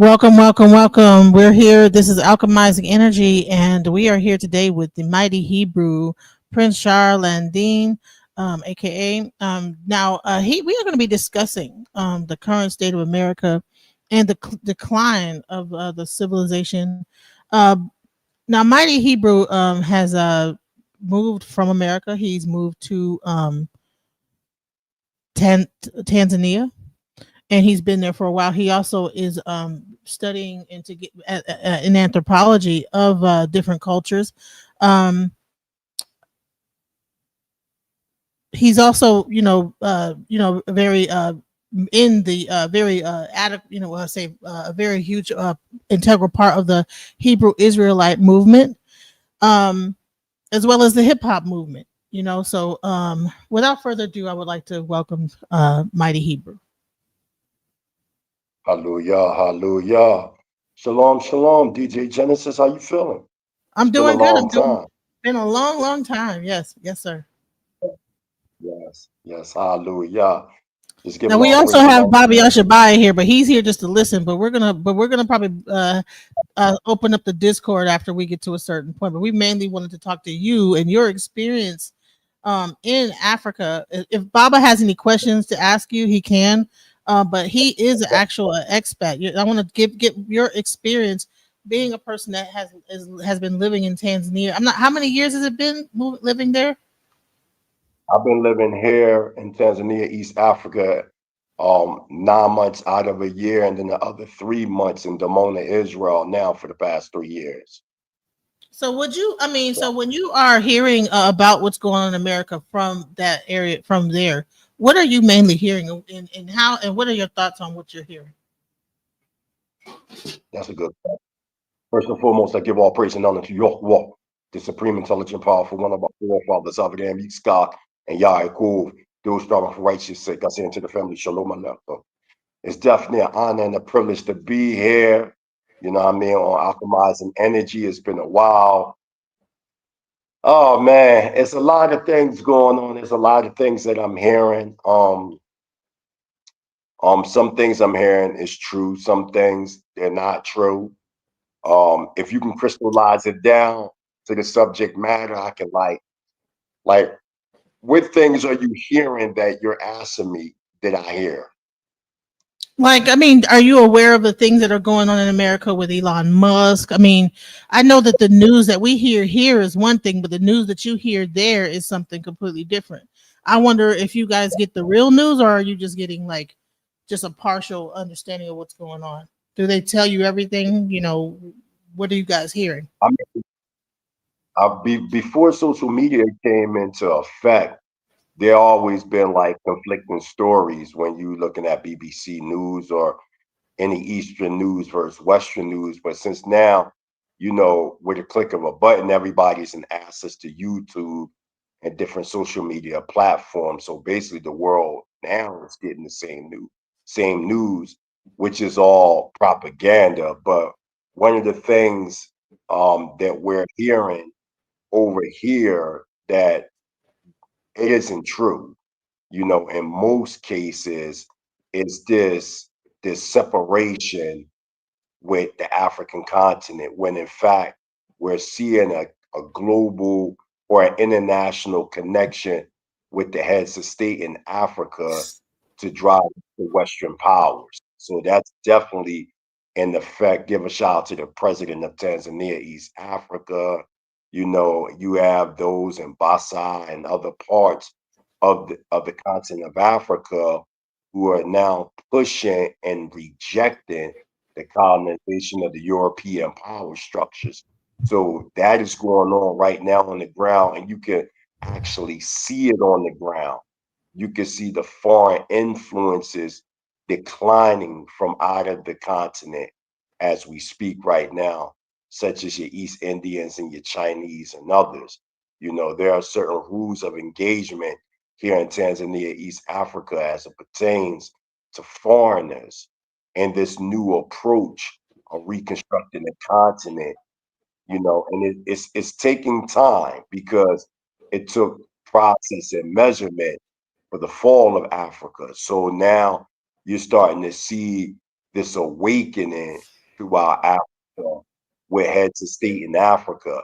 Welcome, welcome, welcome. We're here. This is Alchemizing Energy, and we are here today with the mighty Hebrew Prince Charles Landine, aka. We are going to be discussing the current state of America and the decline of the civilization. Uh, Now, mighty Hebrew has moved from America. He's moved to Tanzania, and he's been there for a while. He also is studying into get in anthropology of different cultures. Um, he's also, very in the very I say a very huge integral part of the Hebrew Israelite movement, um, as well as the hip hop movement. Without further ado, I would like to welcome Mighty Hebrew. Hallelujah, hallelujah. Shalom, shalom. DJ Genesis, how you feeling? I'm It's been a doing good. long time. Been a long, long time. Yes, yes, sir. Yes, yes, hallelujah. Just Now giving we all also praise and have honor. Bobby Ashabai here, but he's here just to listen. But we're gonna probably open up the Discord after we get to a certain point. But we mainly wanted to talk to you and your experience in Africa. If Baba has any questions to ask you, he can. But he is an actual expat. I want to get your experience being a person that has been living in Tanzania. I'm not. How many years has it been living there? I've been living here in Tanzania, East Africa, 9 months out of a year, and then the other 3 months in Dimona, Israel, now for the past 3 years. So would you? I mean, so when you are hearing about what's going on in America from that area, from there, what are you mainly hearing, and how, and what are your thoughts on what you're hearing? That's a good point. First and foremost, I give all praise and honor to Yahweh, the supreme, intelligent, powerful, one of our forefathers, Abraham, Yitzchak, and Yaakov, those striving for righteous sake. I say unto the family, Shalom Aleichem. It's definitely an honor and a privilege to be here. You know what I mean? On Alchemizing Energy. It's been a while. Oh man, it's a lot of things going on. There's a lot of things that I'm hearing. Some things I'm hearing is true. Some things they're not true. If you can crystallize it down to the subject matter, I can like what things are you hearing that you're asking me that I hear? Like, I mean, are you aware of the things that are going on in America with Elon Musk? I mean, I know that the news that we hear here is one thing, but the news that you hear there is something completely different. I wonder if you guys get the real news, or are you just getting like just a partial understanding of what's going on? Do they tell you everything? What are you guys hearing? I mean, before social media came into effect, there always been like conflicting stories when you looking at BBC News or any Eastern news versus Western news. But since now, with a click of a button, everybody's in access to YouTube and different social media platforms. So basically, the world now is getting the same news, which is all propaganda. But one of the things that we're hearing over here that it isn't true, in most cases, is this separation with the African continent, when in fact we're seeing a global or an international connection with the heads of state in Africa to drive the Western powers. So that's definitely in effect. Give a shout out to the president of Tanzania, East Africa. You have those in Bassa and other parts of the continent of Africa who are now pushing and rejecting the colonization of the European power structures. So that is going on right now on the ground, and you can actually see it on the ground. You can see the foreign influences declining from out of the continent as we speak right now, such as your East Indians and your Chinese and others. There are certain rules of engagement here in Tanzania, East Africa, as it pertains to foreigners and this new approach of reconstructing the continent, and it's taking time because it took process and measurement for the fall of Africa. So now you're starting to see this awakening throughout Africa with heads of state in Africa.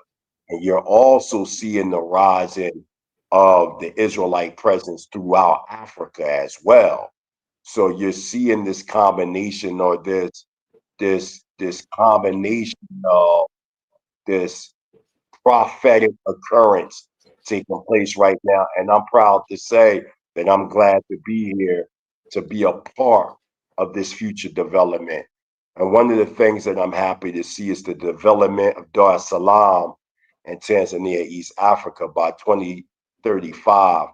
And you're also seeing the rising of the Israelite presence throughout Africa as well. So you're seeing this combination, or this combination of this prophetic occurrence taking place right now. And I'm proud to say that I'm glad to be here to be a part of this future development. And one of the things that I'm happy to see is the development of Dar es Salaam and Tanzania, East Africa by 2035.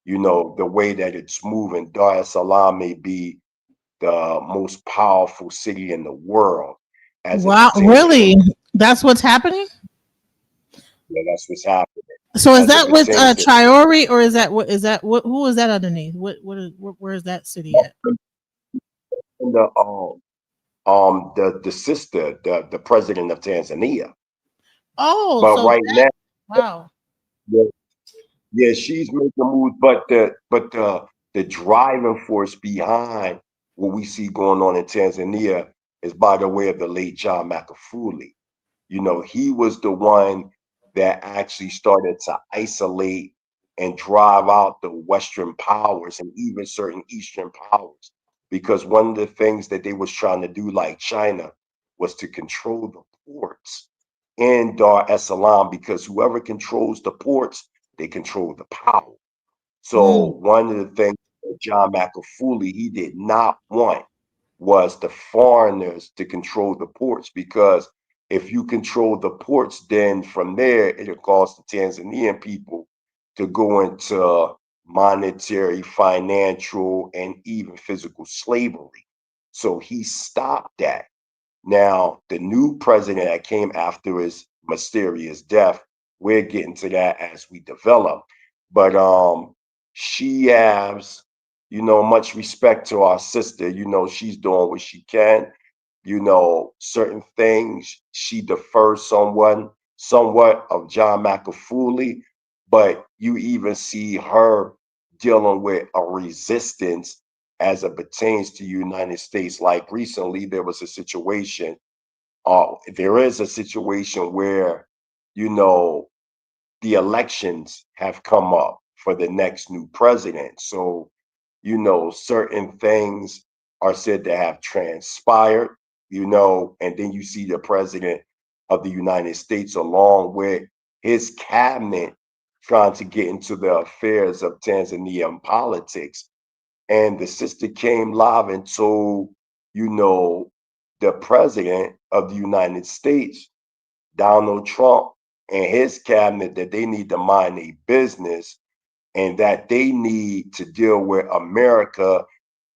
You know, the way that it's moving, Dar es Salaam may be the most powerful city in the world as it Wow, pertains to, really? That's what's happening? yeah, that's what's happening So is as it that with pertains to Chiori, or is that what, who is that underneath? Where is that city at? the the sister, the president of Tanzania. Oh, But so right that, now, wow. yeah, yeah, she's making moves, but the driving force behind what we see going on in Tanzania is by the way of the late John Magufuli. You know, he was the one that actually started to isolate and drive out the Western powers and even certain Eastern powers. Because one of the things that they was trying to do, like China, was to control the ports in Dar es Salaam, because whoever controls the ports, they control the power. So Mm, one of the things that John McAfee he did not want was the foreigners to control the ports, because if you control the ports, then from there it'll cause the Tanzanian people to go into monetary, financial, and even physical slavery. So he stopped that. Now, the new president that came after his mysterious death, we're getting to that as we develop. But she has, you know, much respect to our sister. You know, she's doing what she can. You know, certain things she defers somewhat of John McAfee, but you even see her dealing with a resistance as it pertains to the United States. Like recently, there was a situation. There is a situation where, you know, the elections have come up for the next new president. So, you know, certain things are said to have transpired, you know, and then you see the president of the United States along with his cabinet trying to get into the affairs of Tanzanian politics. And the sister came live and told, you know, the president of the United States, Donald Trump, and his cabinet that they need to mind their business and that they need to deal with America,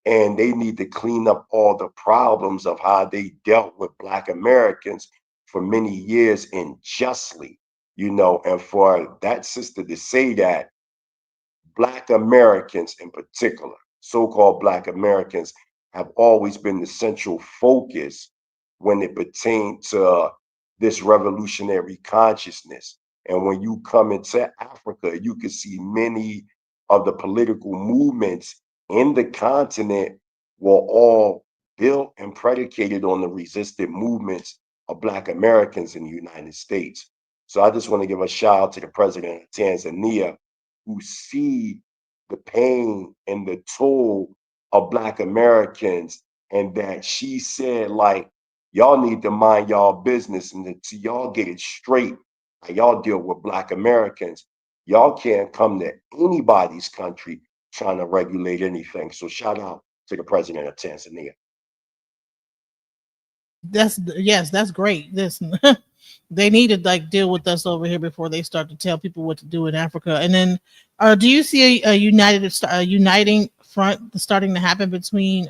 and they need to clean up all the problems of how they dealt with Black Americans for many years unjustly, you know. And for that sister to say that, Black Americans in particular, so-called Black Americans, have always been the central focus when it pertains to this revolutionary consciousness. And when you come into Africa, you can see many of the political movements in the continent were all built and predicated on the resistant movements of Black Americans in the United States. So I just want to give a shout out to the president of Tanzania, who see the pain and the toll of Black Americans, and that she said, like, y'all need to mind y'all business and until y'all get it straight, and y'all deal with Black Americans. Y'all can't come to anybody's country trying to regulate anything. So shout out to the president of Tanzania. that's, yes, that's great. This they need to like deal with us over here before they start to tell people what to do in Africa. And then, do you see a uniting front starting to happen between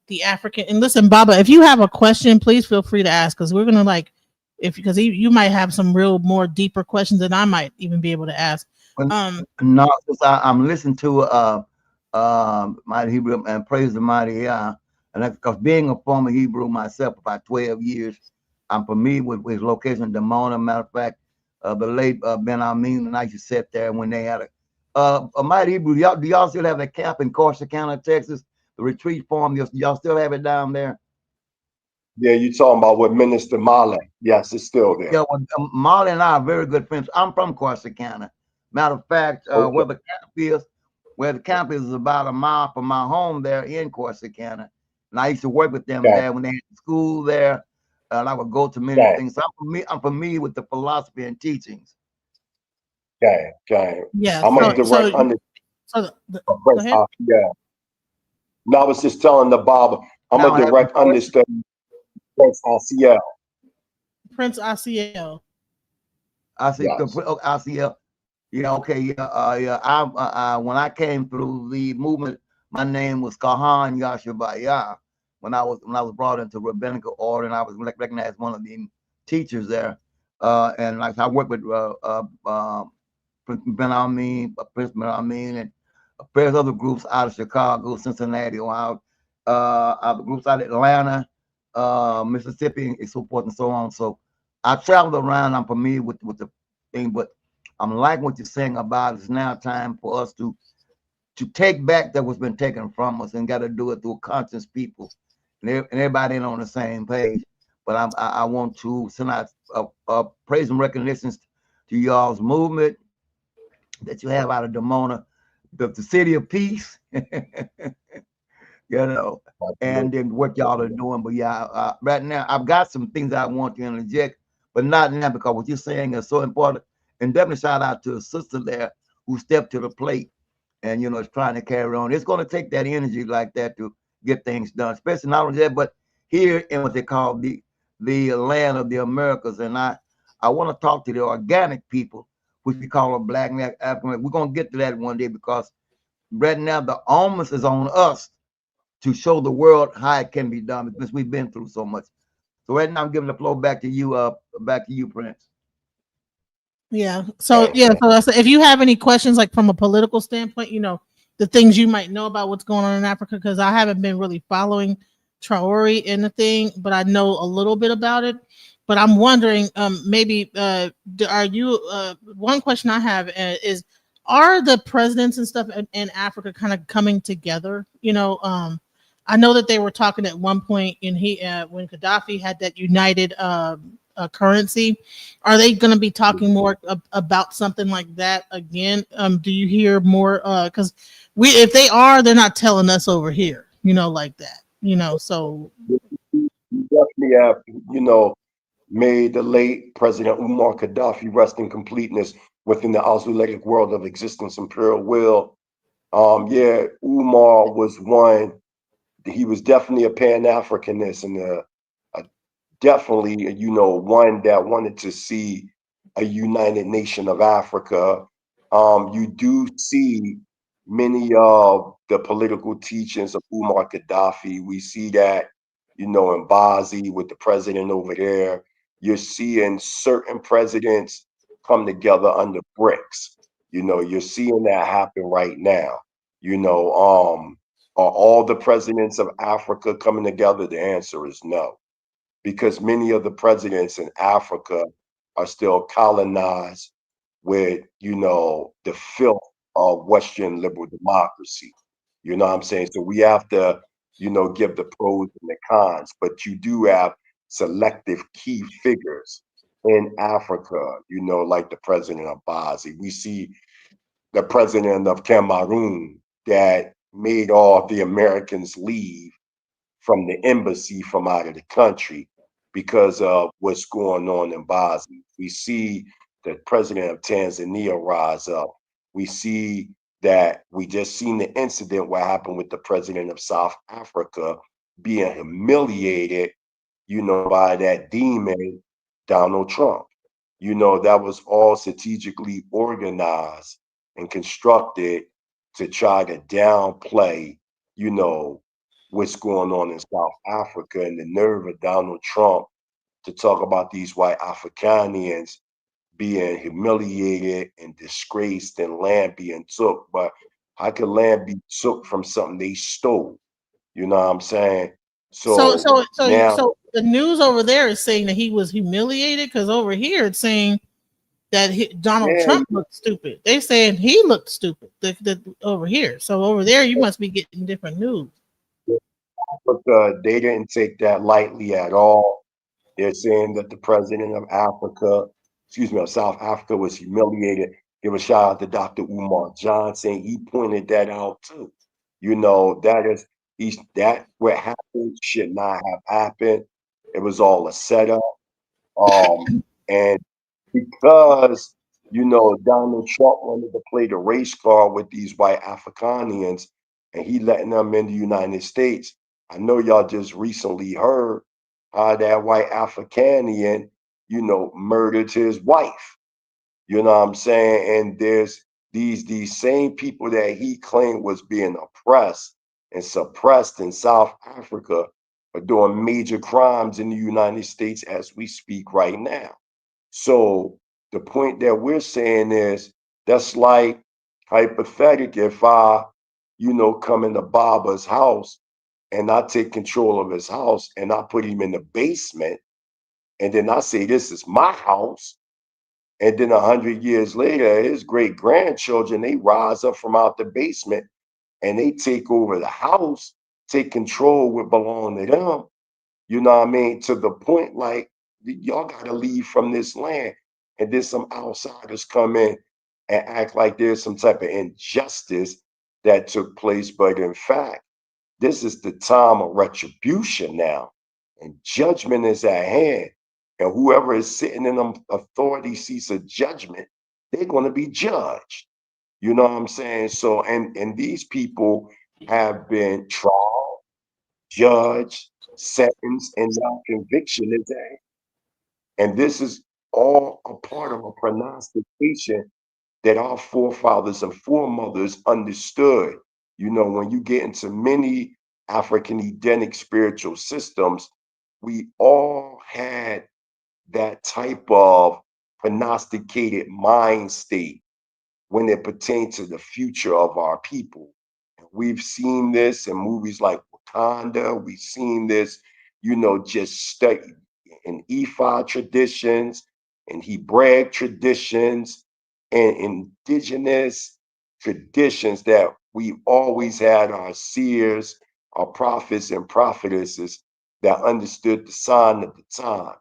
the African? And listen, Baba, if you have a question, please feel free to ask, because we're gonna like, if because you might have some real more deeper questions than I might even be able to ask. Well, Um, no, since I'm listening to Mighty Hebrew and Praise the Mighty, and because being a former Hebrew myself, about 12 years, I'm familiar with his location in Demona. Matter of fact, the late Ben Amin and I used to sit there when they had a Mighty Hebrew. Do y'all still have a camp in Corsicana, Texas? The retreat farm, y'all still have it down there? Yeah, you talking about with Minister Male. Yes, it's still there. Yeah, well, Molly and I are very good friends. I'm from Corsicana. Matter of fact, Okay. where the camp is about a mile from my home there in Corsicana. And I used to work with them Okay. there when they had school there. And I would go to many Okay. things. So I'm familiar with the philosophy and teachings. Okay. Okay. Yeah. I'm a direct Go Prince ahead. Yeah. No, I was just telling the Bob, I'm a Now, have you direct understudy Prince Asiel. Prince ICL. I see, Yes. I see. Yeah, okay, yeah. When I came through the movement, my name was Kahan Yashabaya. When I was brought into rabbinical order, and I was recognized as one of the teachers there. And like I worked with Prince Ben Amin, and various other groups out of Chicago, Cincinnati, Ohio, other groups out of Atlanta, Mississippi, and so forth and so on. So I traveled around. I'm familiar with the thing, but I'm liking what you're saying about it's now time for us to take back that what's been taken from us, and got to do it through conscious people, and everybody ain't on the same page. But I want to send out praise and recognitions to y'all's movement that you have out of Demona, the city of peace, and then what y'all are doing. But yeah, right now I've got some things I want to interject, but not now because what you're saying is so important. And definitely shout out to a sister there who stepped to the plate and is trying to carry on. It's going to take that energy like that to get things done, especially not only that, but here in what they call the land of the Americas. And I want to talk to the organic people, which we call a Black and African. We're going to get to that one day, because right now the onus is on us to show the world how it can be done, because we've been through so much. So right now I'm giving the floor back to you, Prince. Yeah. So if you have any questions, like from a political standpoint, the things you might know about what's going on in Africa, because I haven't been really following Traore in the thing, but I know a little bit about it. But I'm wondering, maybe are you? One question I have is, are the presidents and stuff in Africa kind of coming together? I know that they were talking at one point when Gaddafi had that united currency. Are they going to be talking more about something like that again? Do you hear more? Because if they are, they're not telling us over here, like that. So You definitely have, made the late President Umar Gaddafi rest in completeness within the Ausulatic world of existence, imperial will. Yeah, Umar was one. He was definitely a Pan-Africanist, and definitely, one that wanted to see a united nation of Africa. You do see many of the political teachings of Umar Gaddafi. We see that, in Benghazi with the president over there. You're seeing certain presidents come together under BRICS. You're seeing that happen right now. Are all the presidents of Africa coming together? The answer is no, because many of the presidents in Africa are still colonized with, the filth of Western liberal democracy. You know what I'm saying? So we have to, give the pros and the cons, but you do have selective key figures in Africa, like the president of Benghazi. We see the president of Cameroon that made all the Americans leave from the embassy from out of the country because of what's going on in Bosnia. We see the president of Tanzania rise up. We see that we just seen the incident what happened with the president of South Africa being humiliated, by that demon, Donald Trump. That was all strategically organized and constructed to try to downplay, what's going on in South Africa, and the nerve of Donald Trump to talk about these white Africanians being humiliated and disgraced and land being took. But how can land be took from something they stole? You know what I'm saying? so So now, the news over there is saying that he was humiliated, because over here it's saying that Donald yeah, Trump looked stupid. They're saying he looked stupid over here. So over there, you must be getting different news. Africa, they didn't take that lightly at all. They're saying that the president of Africa, excuse me, of South Africa was humiliated. Give a shout out to Dr. Umar Johnson. He pointed that out too. That is that what happened should not have happened. It was all a setup. And because Donald Trump wanted to play the race card with these white Africanians, and he letting them in the United States. I know y'all just recently heard how that white Africanian, murdered his wife. You know what I'm saying? And there's these same people that he claimed was being oppressed and suppressed in South Africa are doing major crimes in the United States as we speak right now. So the point that we're saying is that's like hypothetical if I, come into Baba's house and I take control of his house and I put him in the basement and then I say this is my house. And then 100 years later, his great grandchildren, they rise up from out the basement and they take over the house, take control what belong to them. You know what I mean? To the point like y'all gotta leave from this land. And then some outsiders come in and act like there's some type of injustice that took place. But in fact, this is the time of retribution now, and judgment is at hand. And whoever is sitting in them authority seats of judgment, they're going to be judged. You know what I'm saying? So, and these people have been tried, judged, sentenced, and now conviction is at hand. And this is all a part of a pronostication that our forefathers and foremothers understood. When you get into many African Edenic spiritual systems, we all had that type of prognosticated mind state when it pertains to the future of our people. And we've seen this in movies like Wakanda. We've seen this, just study in Ifa traditions and Hebraic traditions and indigenous traditions that we always had our seers, our prophets and prophetesses that understood the sign of the time.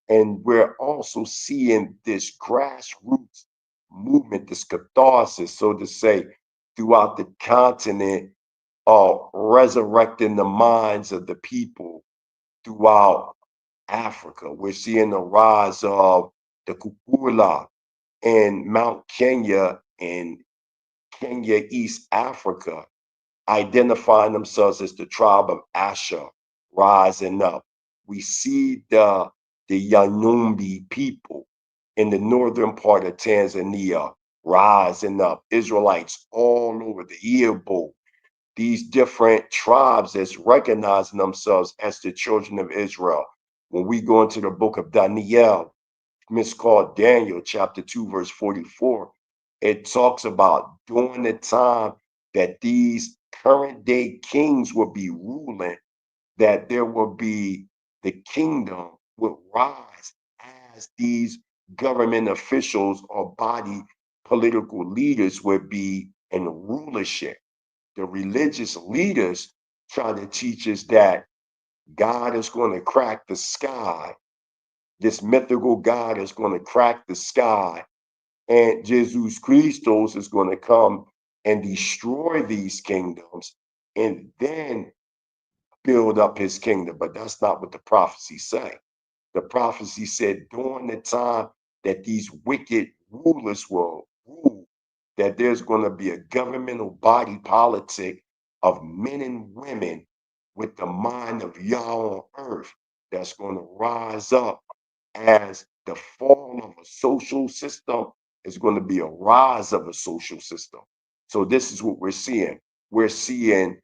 And we're also seeing this grassroots movement, this catharsis, so to say, throughout the continent, resurrecting the minds of the people throughout Africa. We're seeing the rise of the Kukula in Mount Kenya in Kenya, East Africa, identifying themselves as the tribe of Asher, rising up. We see the Yanumbi people in the northern part of Tanzania rising up. Israelites all over the Igbo, these different tribes that's recognizing themselves as the children of Israel. When we go into the book of Daniel, miscalled Daniel, chapter 2, verse 44, it talks about during the time that these current day kings will be ruling, that there will be the kingdom would rise as these government officials or body political leaders would be in rulership. The religious leaders try to teach us that God is going to crack the sky. This mythical God is going to crack the sky, and Jesus Christos is going to come and destroy these kingdoms and then build up his kingdom. But that's not what the prophecy say. The prophecy said during the time that these wicked rulers will rule, that there's going to be a governmental body politic of men and women with the mind of Yah on earth that's going to rise up as the fall of a social system is going to be a rise of a social system. So this is what we're seeing. We're seeing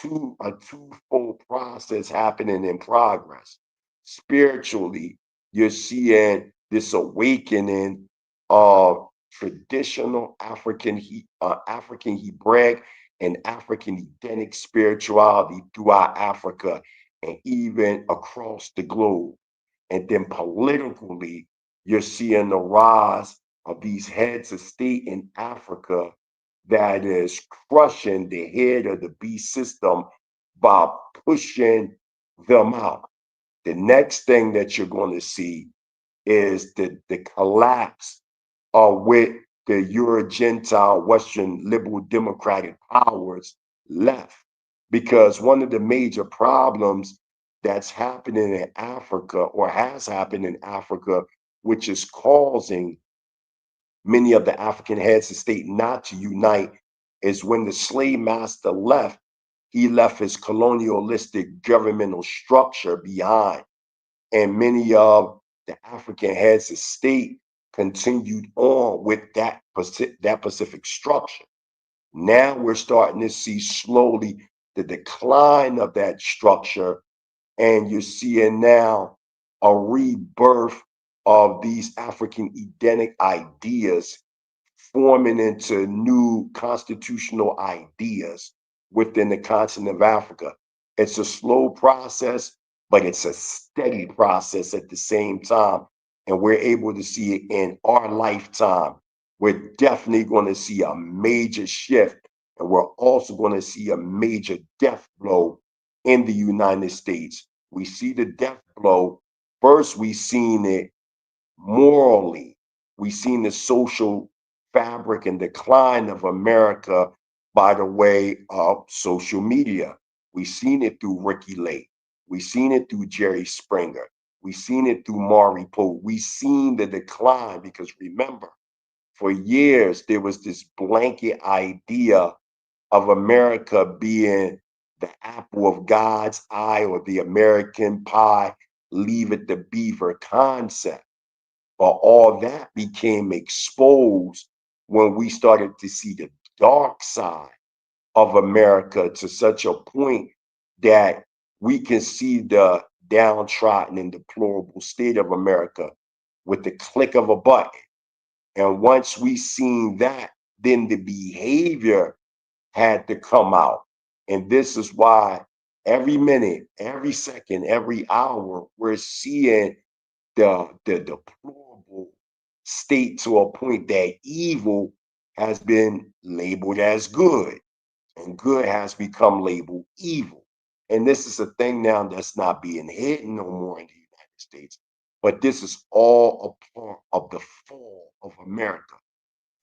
a twofold process happening in progress. Spiritually, you're seeing this awakening of traditional African Hebraic and African Edenic spirituality throughout Africa and even across the globe. And then politically, you're seeing the rise of these heads of state in Africa that is crushing the head of the beast system by pushing them out. The next thing that you're going to see is the collapse with the Euro-Gentile Western liberal democratic powers left. Because one of the major problems that's happening in Africa, or has happened in Africa, which is causing many of the African heads of state not to unite, is when the slave master left, he left his colonialistic governmental structure behind. And many of the African heads of state continued on with that Pacific structure. Now we're starting to see slowly the decline of that structure, and you're seeing now a rebirth of these African Edenic ideas forming into new constitutional ideas within the continent of Africa. It's a slow process, but it's a steady process at the same time. And we're able to see it in our lifetime. We're definitely going to see a major shift, and we're also going to see a major death blow in the United States. We see the death blow. First, we seen it morally. We seen the social fabric and decline of America by the way of social media. We seen it through Ricky Lake. We seen it through Jerry Springer. We seen it through Maury Poe. We seen the decline because remember, for years there was this blanket idea of America being the apple of God's eye, or the American pie, leave it to beaver concept. But all that became exposed when we started to see the dark side of America to such a point that we can see the downtrodden and deplorable state of America with the click of a button. And once we seen that, then the behavior had to come out. And this is why every minute, every second, every hour, we're seeing the deplorable state to a point that evil has been labeled as good, and good has become labeled evil. And this is a thing now that's not being hidden no more in the United States, but this is all a part of the fall of America.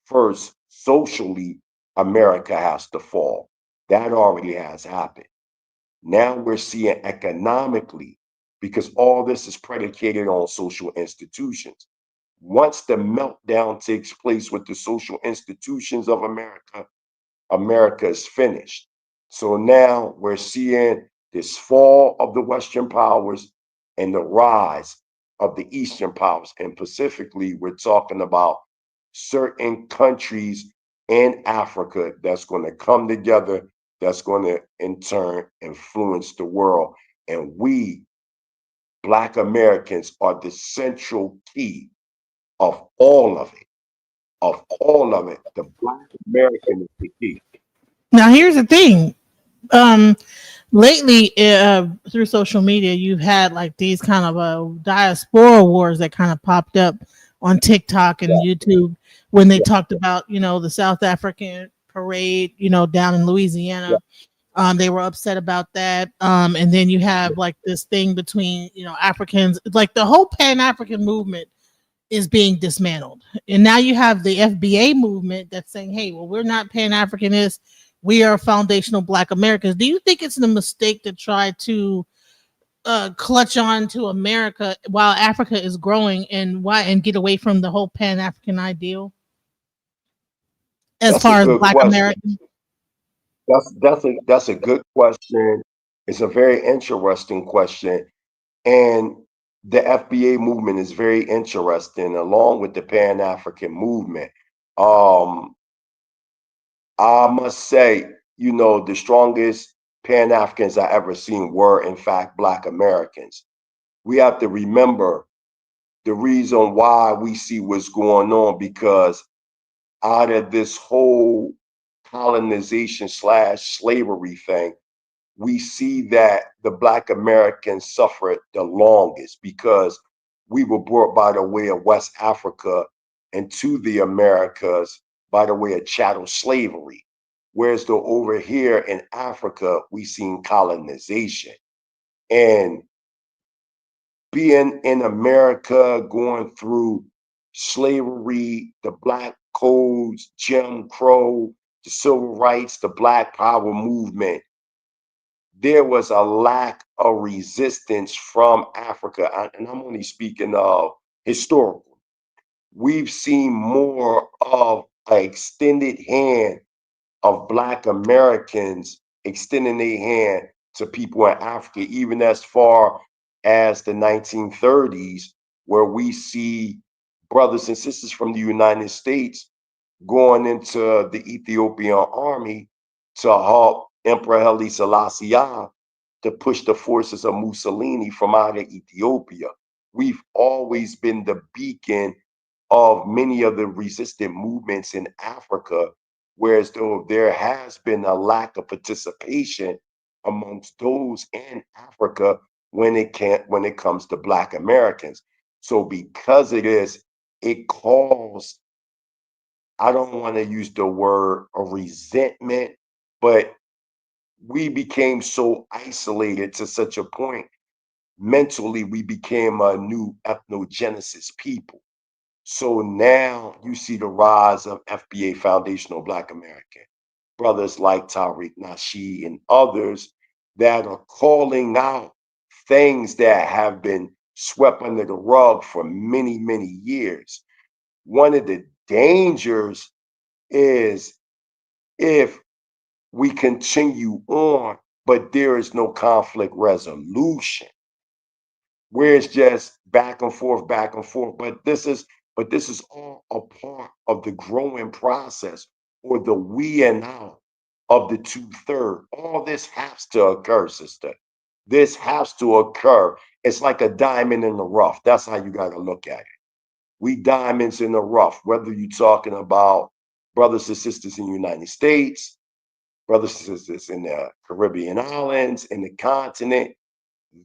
First, socially, America has to fall. That already has happened. Now we're seeing economically, because all this is predicated on social institutions. Once the meltdown takes place with the social institutions of America, America is finished. So now we're seeing this fall of the Western powers and the rise of the Eastern powers. And specifically, we're talking about certain countries in Africa that's going to come together, that's going to in turn influence the world. And we, Black Americans, are the central key of all of it. Of all of it, the Black American is the key. Now, here's the thing. Um, Lately, through social media, you've had like these kind of diaspora wars that kind of popped up on TikTok and YouTube when they Yeah, talked about, the South African parade, down in yeah, Louisiana. They were upset about that. And then you have like this thing between, Africans, like the whole Pan African movement is being dismantled. And now you have the FBA movement that's saying, hey, well, we're not Pan Africanists. We are foundational Black Americans. Do you think it's a mistake to try to clutch on to America while Africa is growing, and get away from the whole Pan African ideal as that's a far as good Black question. American? That's a good question. It's a very interesting question. And the FBA movement is very interesting, along with the Pan African movement. Um, I must say, the strongest Pan Africans I ever seen were, in fact, Black Americans. We have to remember the reason why we see what's going on, because out of this whole colonization slash slavery thing, we see that the Black Americans suffered the longest because we were brought by the way of West Africa into the Americas by the way of chattel slavery. Whereas though over here in Africa, we seen colonization. And being in America, going through slavery, the black codes, Jim Crow, the civil rights, the Black Power movement, there was a lack of resistance from Africa. And I'm only speaking of historical. We've seen more of an extended hand of Black Americans extending their hand to people in Africa, even as far as the 1930s, where we see brothers and sisters from the United States going into the Ethiopian army to help Emperor Haile Selassie to push the forces of Mussolini from out of Ethiopia. We've always been the beacon of many of the resistant movements in Africa, whereas though there has been a lack of participation amongst those in Africa when it comes to Black Americans. So because of this, it caused, I don't want to use the word a resentment, but we became so isolated to such a point. Mentally, we became a new ethnogenesis people. So now you see the rise of FBA Foundational Black American, brothers like Tarik Nashid and others that are calling out things that have been swept under the rug for many, many years. One of the dangers is if we continue on, but there is no conflict resolution, where it's just back and forth, back and forth. But this is all a part of the growing process or the we and out of the 2/3. All this has to occur, sister. This has to occur. It's like a diamond in the rough. That's how you got to look at it. We diamonds in the rough, whether you're talking about brothers and sisters in the United States, brothers and sisters in the Caribbean islands, in the continent.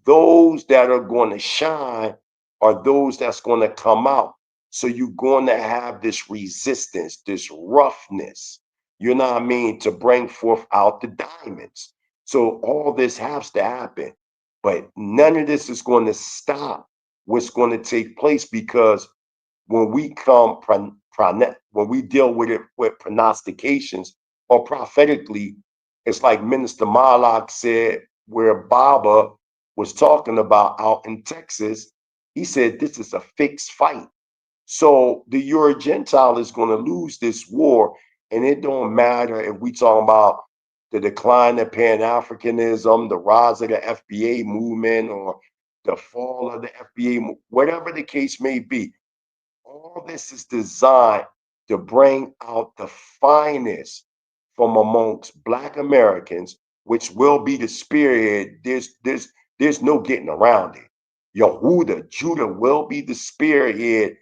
Those that are going to shine are those that's going to come out. So you're going to have this resistance, this roughness, you know what I mean, to bring forth out the diamonds. So all this has to happen. But none of this is going to stop what's going to take place, because when we come, when we deal with it with prognostications or prophetically, it's like Minister Marlock said, where Baba was talking about out in Texas. He said, this is a fixed fight. So the Euro Gentile is going to lose this war. And it don't matter if we talking about the decline of Pan-Africanism, the rise of the FBA movement, or the fall of the FBA, whatever the case may be. All this is designed to bring out the finest from amongst Black Americans, which will be the spearhead. There's no getting around it. Yehuda, Judah will be the spearhead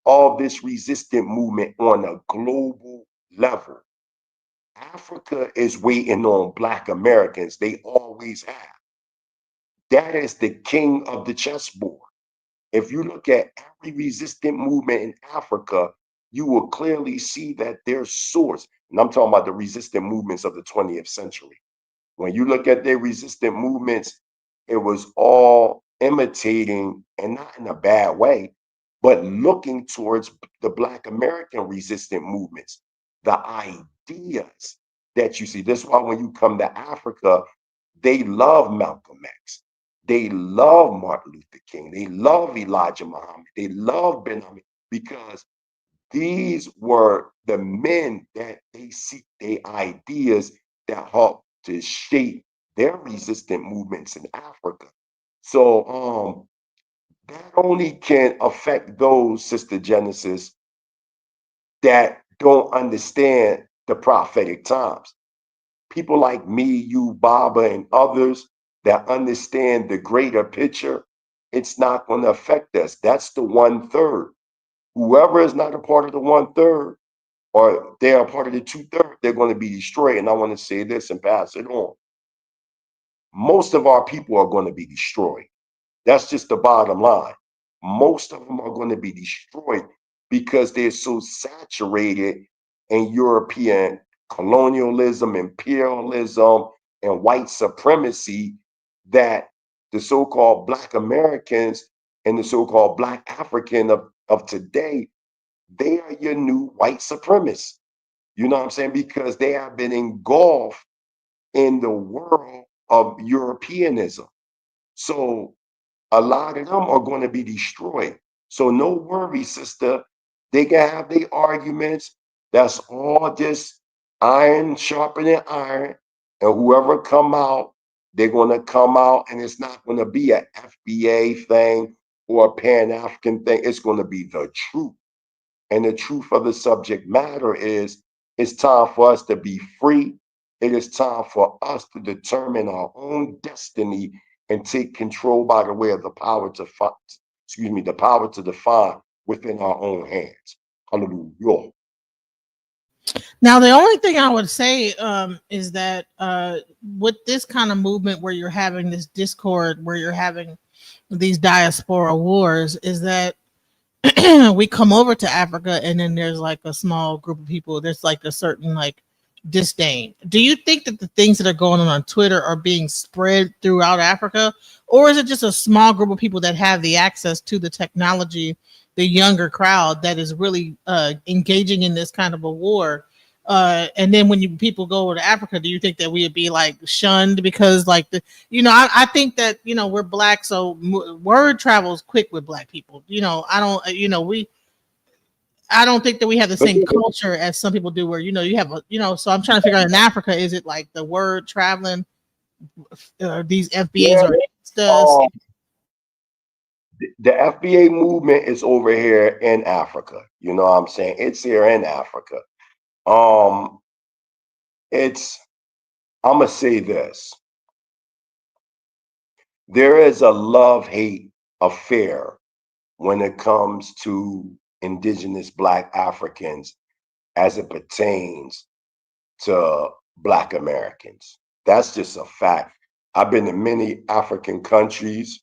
of this resistant movement on a global level. Africa is waiting on Black Americans. They always have. That is the king of the chessboard. If you look at every resistant movement in Africa, you will clearly see that their source, and I'm talking about the resistant movements of the 20th century. When you look at their resistant movements, it was all imitating, and not in a bad way, but looking towards the Black American resistant movements, the ideas that you see. That's why when you come to Africa, they love Malcolm X. They love Martin Luther King. They love Elijah Muhammad. They love Ben Hamid, because these were the men that they seek their ideas that helped to shape their resistant movements in Africa. So that only can affect those, Sister Genesis, that don't understand the prophetic times. People like me, you, Baba, and others that understand the greater picture, it's not going to affect us. That's the 1/3. Whoever is not a part of the 1/3, or they are part of the 2/3, they're going to be destroyed. And I want to say this and pass it on. Most of our people are going to be destroyed. That's just the bottom line. Most of them are going to be destroyed because they're so saturated in European colonialism, imperialism, and white supremacy that the so-called Black Americans and the so-called Black African of today, they are your new white supremacists. You know what I'm saying? Because they have been engulfed in the world of Europeanism. So a lot of them are going to be destroyed. So no worry, sister. They can have their arguments. That's all just iron sharpening iron. And whoever come out, they're going to come out, and it's not going to be an FBA thing or a Pan-African thing. It's going to be the truth. And the truth of the subject matter is it's time for us to be free. It is time for us to determine our own destiny and take control by the way of the power to the power to define within our own hands. Hallelujah. Now, the only thing I would say is that with this kind of movement where you're having this discord, where you're having these diaspora wars, is that we come over to Africa and then there's like a small group of people. There's like a certain like disdain. Do you think that the things that are going on Twitter are being spread throughout Africa, or is it just a small group of people that have the access to the technology, the younger crowd that is really engaging in this kind of a war? And then when people go over to Africa, do you think that we would be like shunned because like I think that we're black, so word travels quick with black people. I don't think that we have the But same culture as some people do where you have so I'm trying to figure out in Africa, is it like the word traveling, these FBAs yeah, or Instas? the FBA movement is over here in Africa. You know what I'm saying? It's here in Africa. Um, it's I'm gonna say this. There is a love-hate affair when it comes to indigenous Black Africans as it pertains to Black Americans. That's just a fact. I've been to many African countries,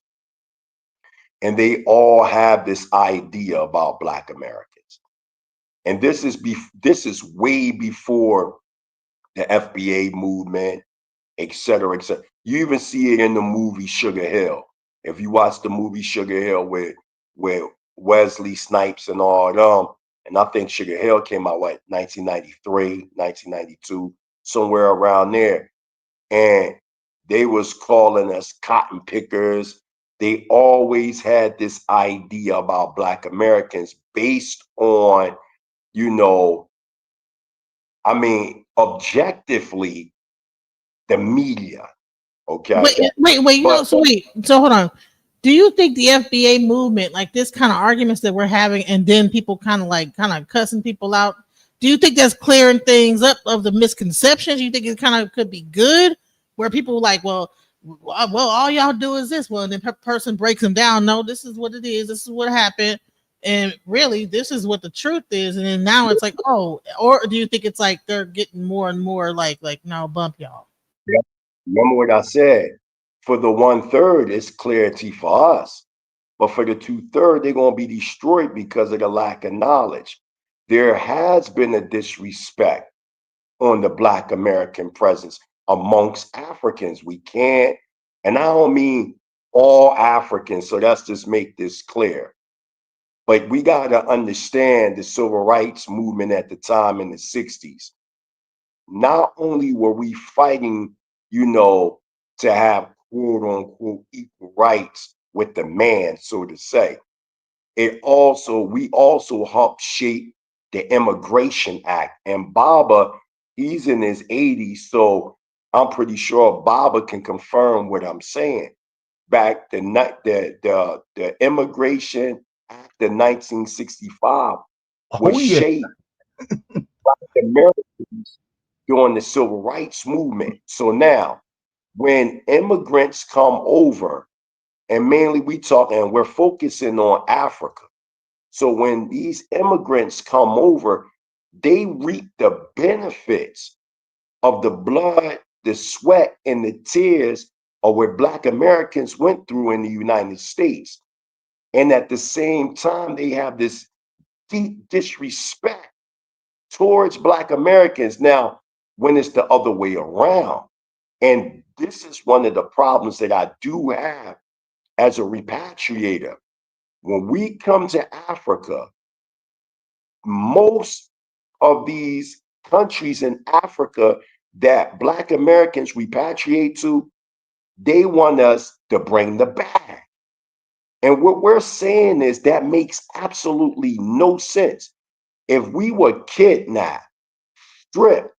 and they all have this idea about Black Americans. And this is way before the FBA movement, et cetera, et cetera. You even see it in the movie Sugar Hill. If you watch the movie Sugar Hill with Wesley Snipes and all them, and I think Sugar Hill came out 1993, 1992, somewhere around there. And they was calling us cotton pickers. They always had this idea about Black Americans based on, objectively, the media. Okay. Wait. But So hold on. Do you think the FBA movement, like this kind of arguments that we're having, and then people kind of cussing people out? Do you think that's clearing things up of the misconceptions? You think it kind of could be good, where people like, well, all y'all do is this. Well, and then person breaks them down. No, this is what it is. This is what happened, and really, this is what the truth is. And then now it's like, oh, or do you think it's like they're getting more and more like no, bump y'all? yeah, remember what I said. For the 1/3, it's clarity for us. But for the 2/3, they're going to be destroyed because of the lack of knowledge. There has been a disrespect on the Black American presence amongst Africans. We can't, and I don't mean all Africans, so let's just make this clear. But we got to understand the civil rights movement at the time in the 60s. Not only were we fighting, to have quote unquote equal rights with the man, so to say, we also helped shape the Immigration Act. And Baba, he's in his 80s, so I'm pretty sure Baba can confirm what I'm saying. Back the Immigration Act of 1965 was shaped by Americans during the civil rights movement. So now, when immigrants come over, and mainly we're focusing on Africa. So when these immigrants come over, they reap the benefits of the blood, the sweat, and the tears of what Black Americans went through in the United States. And at the same time, they have this deep disrespect towards Black Americans. Now, when it's the other way around. And this is one of the problems that I do have as a repatriator. When we come to Africa, most of these countries in Africa that Black Americans repatriate to, they want us to bring the bag. And what we're saying is that makes absolutely no sense. If we were kidnapped, stripped,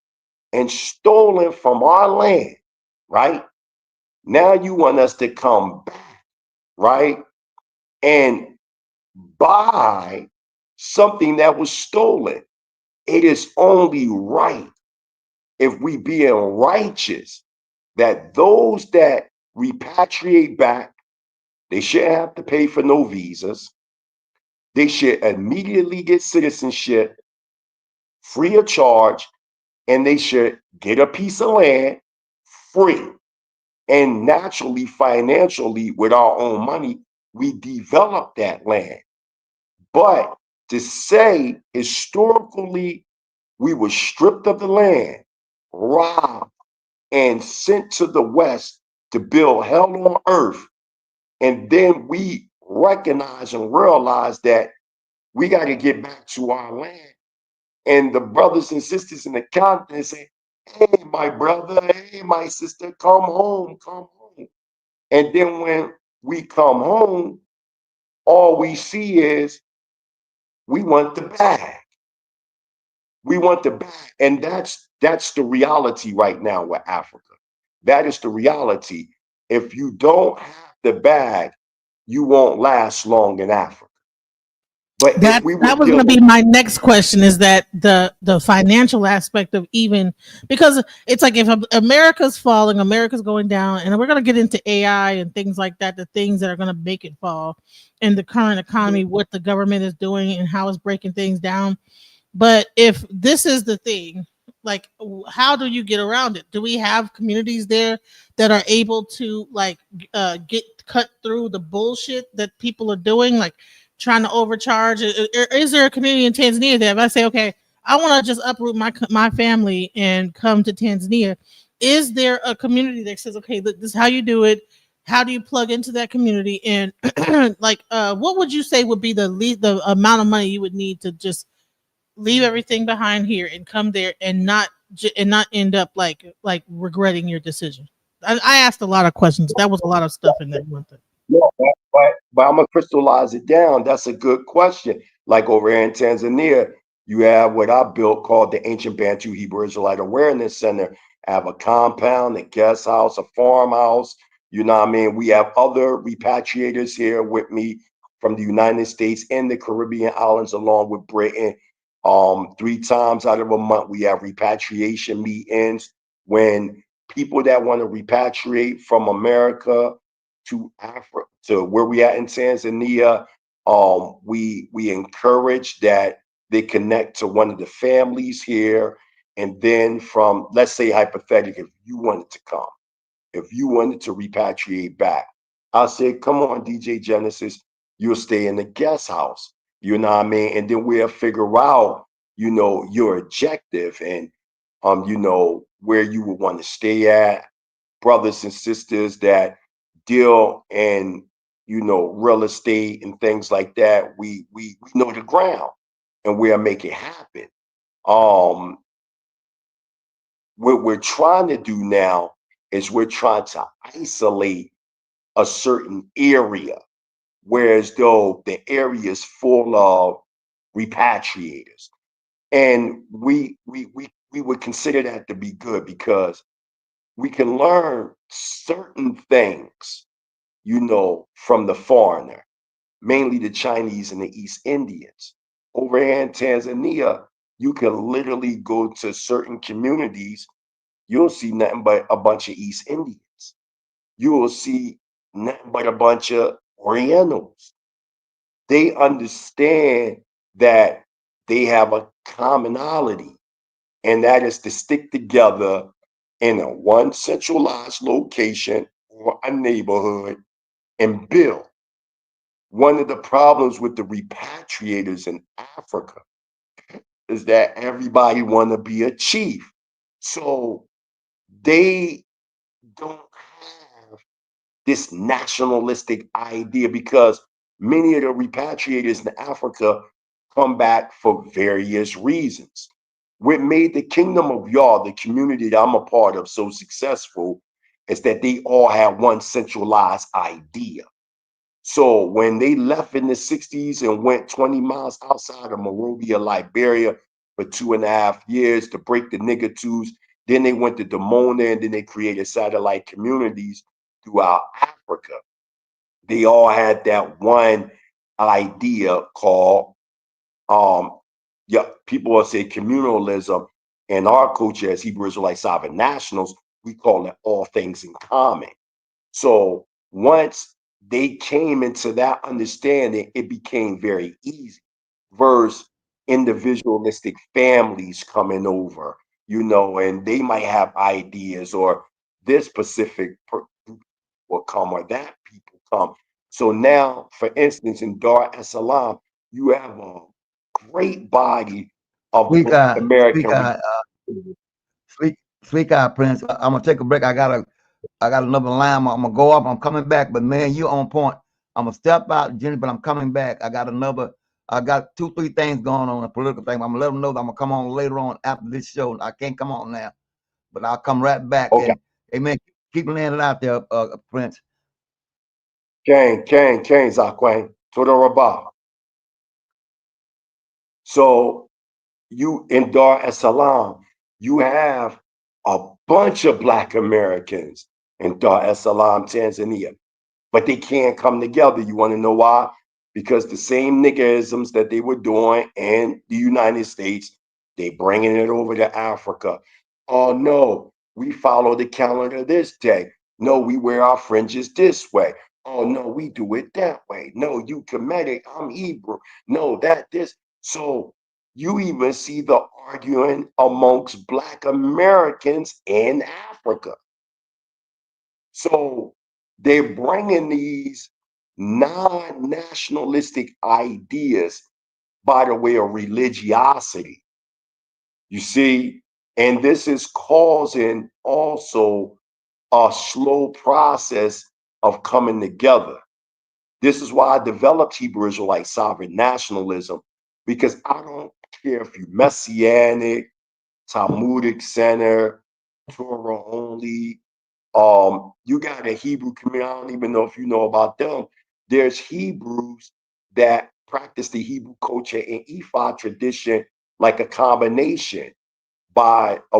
and stolen from our land, right? Now you want us to come back, right? And buy something that was stolen. It is only right, if we being righteous, that those that repatriate back, they shouldn't have to pay for no visas. They should immediately get citizenship free of charge, and they should get a piece of land free. And naturally, financially, with our own money, we develop that land. But to say historically we were stripped of the land, robbed, and sent to the West to build hell on earth, and then we recognize and realize that we got to get back to our land. And the brothers and sisters in the continent say, hey, my brother, hey, my sister, come home, come home. And then when we come home, all we see is we want the bag. We want the bag. And that's the reality right now with Africa. That is the reality. If you don't have the bag, you won't last long in Africa. But if we That would was going deal to with be my next question, is that the financial aspect of, even because it's like, if America's falling, America's going down, and we're going to get into AI and things like that, the things that are going to make it fall, and the current economy, what the government is doing and how it's breaking things down. But if this is the thing, like, how do you get around it? Do we have communities there that are able to, like, get cut through the bullshit that people are doing, like trying to overcharge? Is there a community in Tanzania that, if I say, okay, I want to just uproot my family and come to Tanzania, is there a community that says, okay, look, this is how you do it? How do you plug into that community? And like, what would you say would be the amount of money you would need to just leave everything behind here and come there, and not end up like regretting your decision? I asked a lot of questions. That was a lot of stuff in that one thing. no, but I'm gonna crystallize it down. That's a good question. Like over here in Tanzania, you have what I built called the Ancient Bantu Hebrew Israelite Awareness Center. I have a compound, a guest house, a farmhouse. You know what I mean? We have other repatriators here with me from the United States and the Caribbean islands, along with Britain. 3 times out of a month, we have repatriation meetings when people that want to repatriate from America to Africa, to where we at in Tanzania. We encourage that they connect to one of the families here, and then from, let's say hypothetically, if you wanted to come, if you wanted to repatriate back, I said, come on, DJ Genesis, you'll stay in the guest house. You know what I mean? And then we'll figure out, your objective, and where you would want to stay at. Brothers and sisters that deal in real estate and things like that, we know the ground, and we'll make it happen. um what we're trying to do now is we're trying to isolate a certain area, whereas though the area is full of repatriators, and we would consider that to be good, because we can learn certain things, from the foreigner, mainly the Chinese and the East Indians. Over here in Tanzania, you can literally go to certain communities, you'll see nothing but a bunch of East Indians. You will see nothing but a bunch of Orientals. They understand that they have a commonality, and that is to stick together in a one centralized location or a neighborhood and build. One of the problems with the repatriators in Africa is that everybody want to be a chief. So they don't have this nationalistic idea because many of the repatriators in Africa come back for various reasons. What made the Kingdom of Yah, the community that I'm a part of, so successful is that they all had one centralized idea. So when they left in the 60s and went 20 miles outside of Monrovia, Liberia for 2.5 years to break the nigger twos, then they went to Dimona and then they created satellite communities throughout Africa. They all had that one idea called, yeah, people will say communalism. In our culture as Hebrew Israelite Sovereign Nationals, we call it all things in common. So once they came into that understanding, it became very easy. Versus individualistic families coming over, and they might have ideas, or this specific group will come, or that people come. So now, for instance, in Dar es Salaam, you have a great body of Speak, Black speak, American. speak out, Prince. I'm gonna take a break. I got another line. I'm gonna go up. I'm coming back, but man, you on point. I'm gonna step out, Jenny, but I'm coming back. I got 2, 3 things going on, a political thing. I'm gonna let them know that I'm gonna come on later on after this show. I can't come on now, but I'll come right back. Okay, And amen. Keep landing out there, Prince. Kane, Zakwane, Toda Rabah. So you in Dar es Salaam, you have a bunch of Black Americans in Dar es Salaam, Tanzania, but they can't come together. You want to know why? Because the same niggerisms that they were doing in the United States, they bringing it over to Africa. Oh no, we follow the calendar this day. No, we wear our fringes this way. Oh no, we do it that way. No, you Kemetic, I'm Hebrew. No, this. So you even see the arguing amongst Black Americans in Africa. So they're bringing these non-nationalistic ideas by the way of religiosity. You see, and this is causing also a slow process of coming together. This is why I developed Hebrew Israelite sovereign nationalism, because I don't care if you're Messianic, Talmudic Center, Torah only. You got a Hebrew community. I don't even know if you know about them. There's Hebrews that practice the Hebrew culture and Ephod tradition, like a combination by a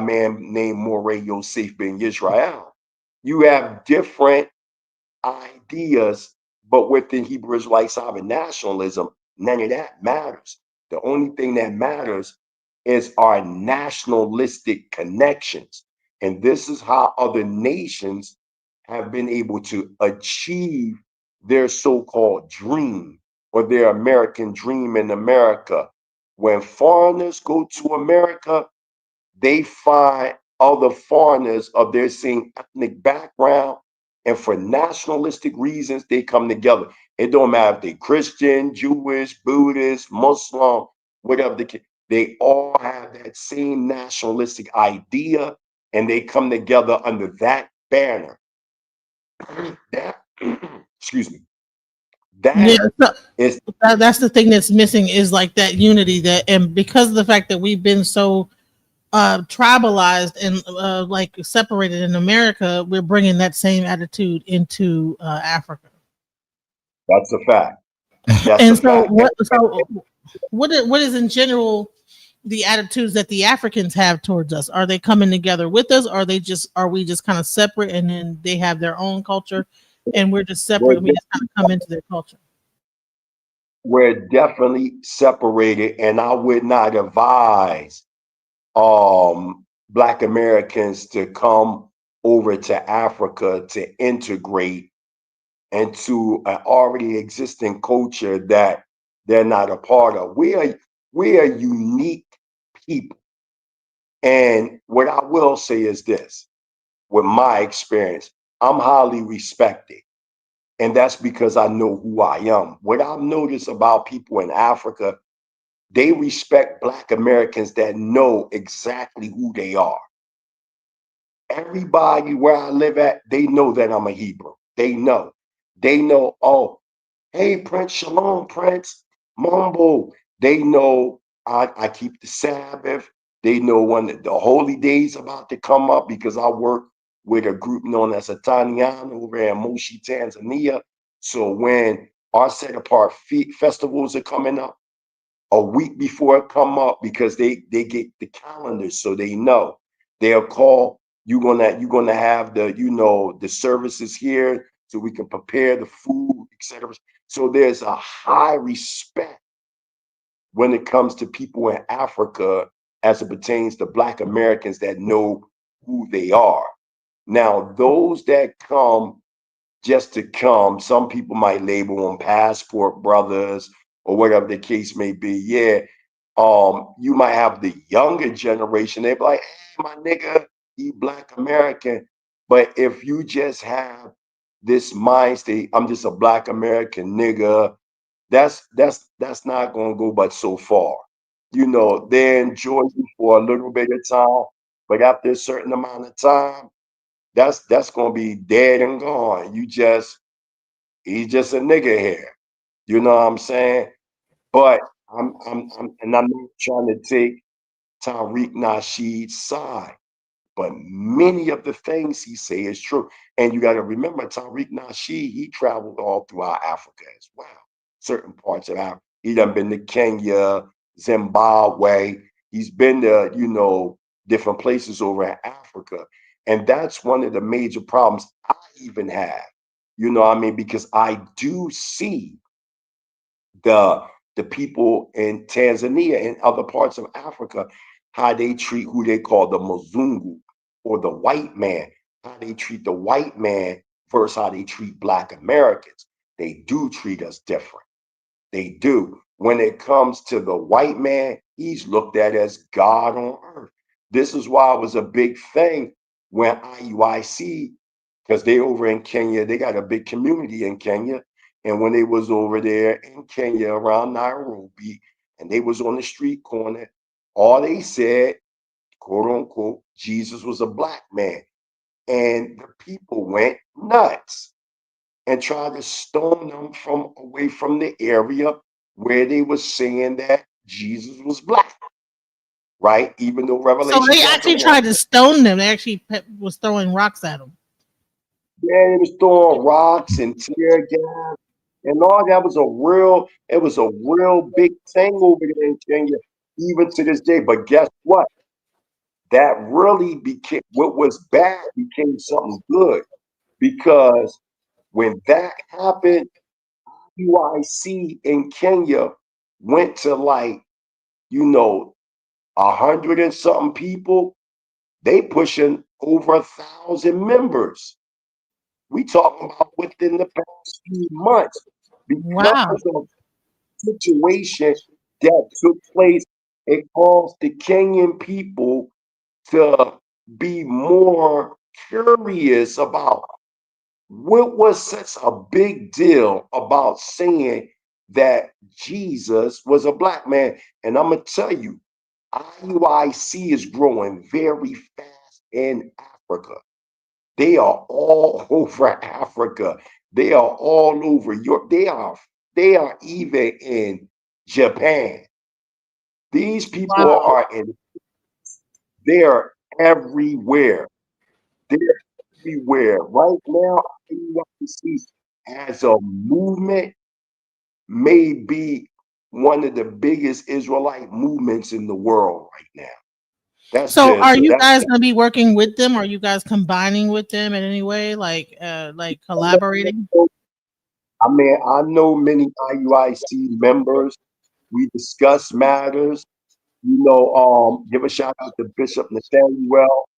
man named Moreh Yosef ben Yisrael. You have different ideas, but within Hebrew Israelite sovereign nationalism, none of that matters. The only thing that matters is our nationalistic connections. And this is how other nations have been able to achieve their so-called dream, or their American dream in America. When foreigners go to America, they find other foreigners of their same ethnic background, and for nationalistic reasons, they come together. It don't matter if they're Christian, Jewish, Buddhist, Muslim, whatever they all have that same nationalistic idea, and they come together under that banner. That, excuse me, Yeah, that so is that's the thing that's missing, is like that unity, that, and because of the fact that we've been so tribalized and like separated in America, we're bringing that same attitude into Africa. that's a fact. That's a And so fact. what is in general the attitudes that the Africans have towards us? Are they coming together with us? Are we just kind of separate, and then they have their own culture and we're just separate, and we just kind of come into their culture? We're definitely separated, and I would not advise Black Americans to come over to Africa to integrate into an already existing culture that they're not a part of. We are unique people. And what I will say is this: with my experience, I'm highly respected. And that's because I know who I am. What I've noticed about people in Africa, they respect Black Americans that know exactly who they are. Everybody where I live at, they know that I'm a Hebrew. They know. They know, oh, hey, Prince, shalom, Prince, Mumbo. They know I keep the Sabbath. They know when the holy days about to come up because I work with a group known as Atanian over in Moshi, Tanzania. So when our set apart festivals are coming up, a week before it come up because they get the calendars, so they know. They'll call, you're gonna have the, the services here so we can prepare the food, etc. So there's a high respect when it comes to people in Africa as it pertains to Black Americans that know who they are. Now, those that come just to come, some people might label them passport brothers or whatever the case may be. Yeah, you might have the younger generation. They be like, hey, my nigga, he Black American. But if you just have this mind state, I'm just a Black American nigga, that's not gonna go but so far. They enjoy you for a little bit of time, but after a certain amount of time, that's gonna be dead and gone. He's just a nigga here. You know what I'm saying? But and I'm not trying to take Tarik Nashid's side, but many of the things he say is true. And you got to remember, Tarik Nashid, he traveled all throughout Africa as well. Certain parts of Africa. He done been to Kenya, Zimbabwe. He's been to, different places over in Africa. And that's one of the major problems I even have. You know what I mean? Because I do see the the people in Tanzania and other parts of Africa, how they treat who they call the Mzungu or the white man, how they treat the white man versus how they treat Black Americans. They do treat us different. They do. When it comes to the white man, he's looked at as God on earth. This is why it was a big thing when IUIC, because they over in Kenya, they got a big community in Kenya. And when they was over there in Kenya around Nairobi, and they was on the street corner, all they said, quote unquote, Jesus was a Black man. And the people went nuts and tried to stone them from away from the area where they were saying that Jesus was Black, right? Even though So Revelation they chapter actually 1, tried to stone them. They actually was throwing rocks at them. yeah, they was throwing rocks and tear gas and all that. It was a real big thing over there in Kenya, even to this day. But guess what? That really became, what was bad became something good, because when that happened, UIC in Kenya went to like, 100 and something people. They pushing over 1,000 members. We talking about within the past few months because Wow. of the situation that took place. It caused the Kenyan people to be more curious about what was such a big deal about saying that Jesus was a Black man. And I'm gonna tell you, IUIC is growing very fast in Africa. They are all over Africa. They are all over Europe. They are even in Japan. These people Wow. are in, they're everywhere. They're everywhere. Right now, IUIC as a movement may be one of the biggest Israelite movements in the world right now. That's So just are you that's guys gonna be working with them? Are you guys combining with them in any way, like collaborating? I mean, I know many IUIC members. We discuss matters. Give a shout out to Bishop Nathaniel,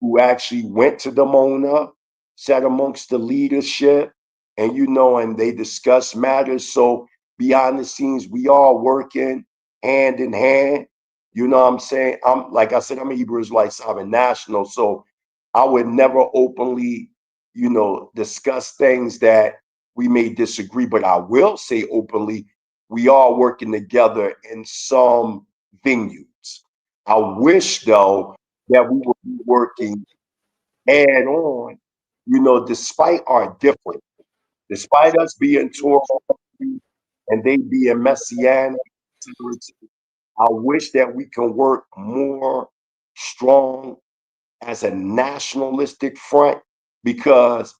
who actually went to Damona, sat amongst the leadership, and they discuss matters. So behind the scenes, we are working hand in hand. You know what I'm saying? I'm like I said, I'm a Hebrew Israelite Sovereign National, so I would never openly, discuss things that we may disagree, but I will say openly, we are working together in some venues. I wish though that we would be working head on, despite our difference, despite us being Torah and they being Messianic. I wish that we can work more strong as a nationalistic front, because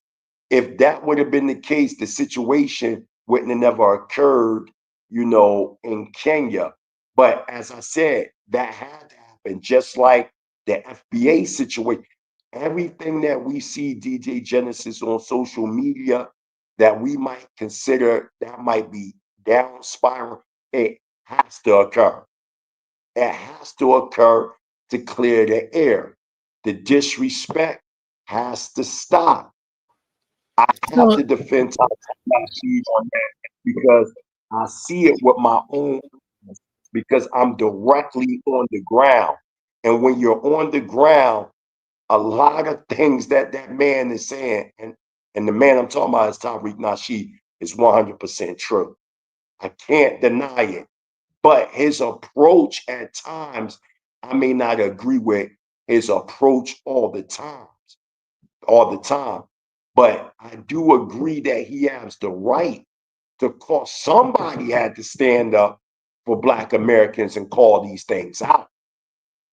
if that would have been the case, the situation wouldn't have never occurred, in Kenya. But as I said, that had to happen, just like the FBA situation. Everything that we see DJ Genesis on social media that we might consider that might be down spiral, it has to occur. It has to occur to clear the air. The disrespect has to stop. I have So to defend Tarik Nashid on that because I see it with my own eyes, because I'm directly on the ground. And when you're on the ground, a lot of things that that man is saying, and the man I'm talking about is Tarik Nashid, is 100% true. I can't deny it. But his approach at times, I may not agree with his approach all the time. But I do agree that he has the right to call. Somebody had to stand up for Black Americans and call these things out.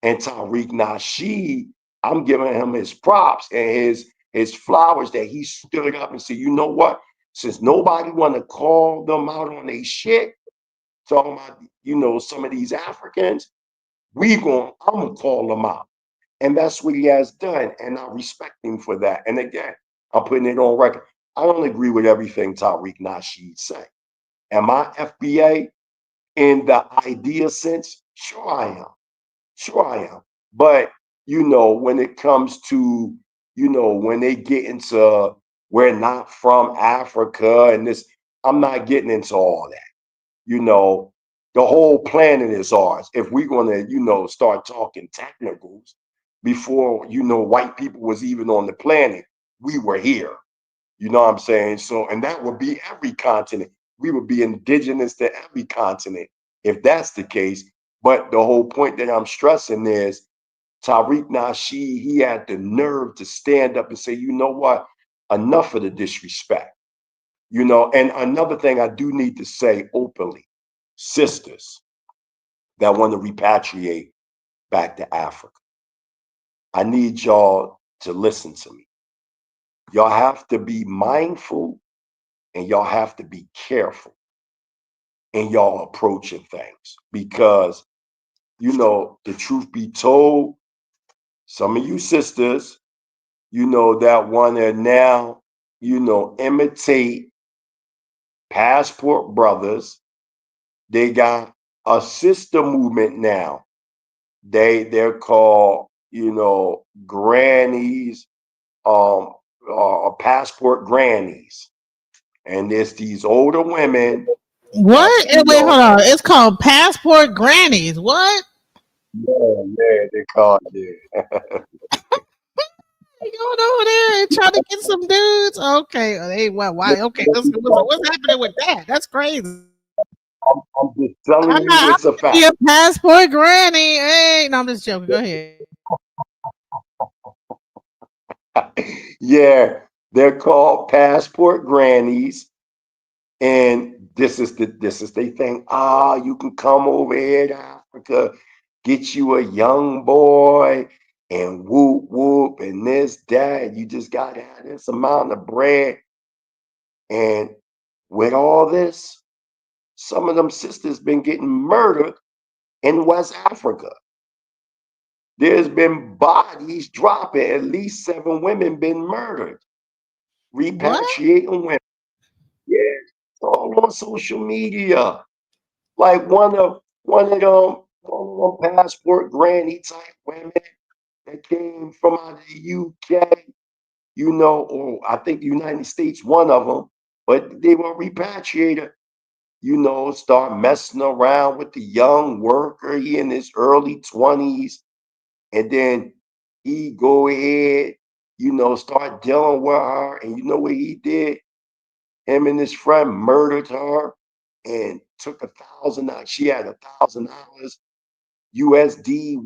And Tarik Nashid, I'm giving him his props and his flowers that he stood up and said, you know what? Since nobody want to call them out on their shit, talking about, some of these Africans, I'm gonna call them out. And that's what he has done. And I respect him for that. And again, I'm putting it on record. I don't agree with everything Tarik Nashid say. Am I FBA in the idea sense? Sure I am. Sure I am. But when it comes to, when they get into we're not from Africa and this, I'm not getting into all that. The whole planet is ours. If we're gonna, start talking technicals, before white people was even on the planet, we were here. You know what I'm saying? So, and that would be every continent. We would be indigenous to every continent if that's the case. But the whole point that I'm stressing is Tarik Nashid, he had the nerve to stand up and say, you know what? Enough of the disrespect. And another thing I do need to say openly, sisters that want to repatriate back to Africa, I need y'all to listen to me. Y'all have to be mindful and y'all have to be careful in y'all approaching things, because, the truth be told, some of you sisters, that want to now, imitate passport brothers. They got a sister movement now. They're called, grannies, passport grannies. And there's these older women that's, what? Wait, hold on. It's called Passport Grannies. What? yeah, they call it. You going over there and trying to get some dudes? Okay. Hey, why? Okay. What's happening with that? That's crazy. I'm just telling I'm you, not. it's a I'm be fact. a passport granny. Hey, no, I'm just joking. Go ahead. Yeah, they're called passport grannies. And this is they think, you can come over here to Africa, get you a young boy, and whoop whoop, and this, that. You just gotta have this amount of bread. And with all this, some of them sisters been getting murdered in West Africa. There's been bodies dropping, at least 7 women been murdered, What? repatriating women. Yeah, it's all on social media. Like one of them passport granny type women that came from out of the UK, or I think the United States, one of them, but they were repatriated, start messing around with the young worker. He in his early 20s, and then he go ahead, start dealing with her. And you know what he did? Him and his friend murdered her and took $1,000. She had $1,000 USD.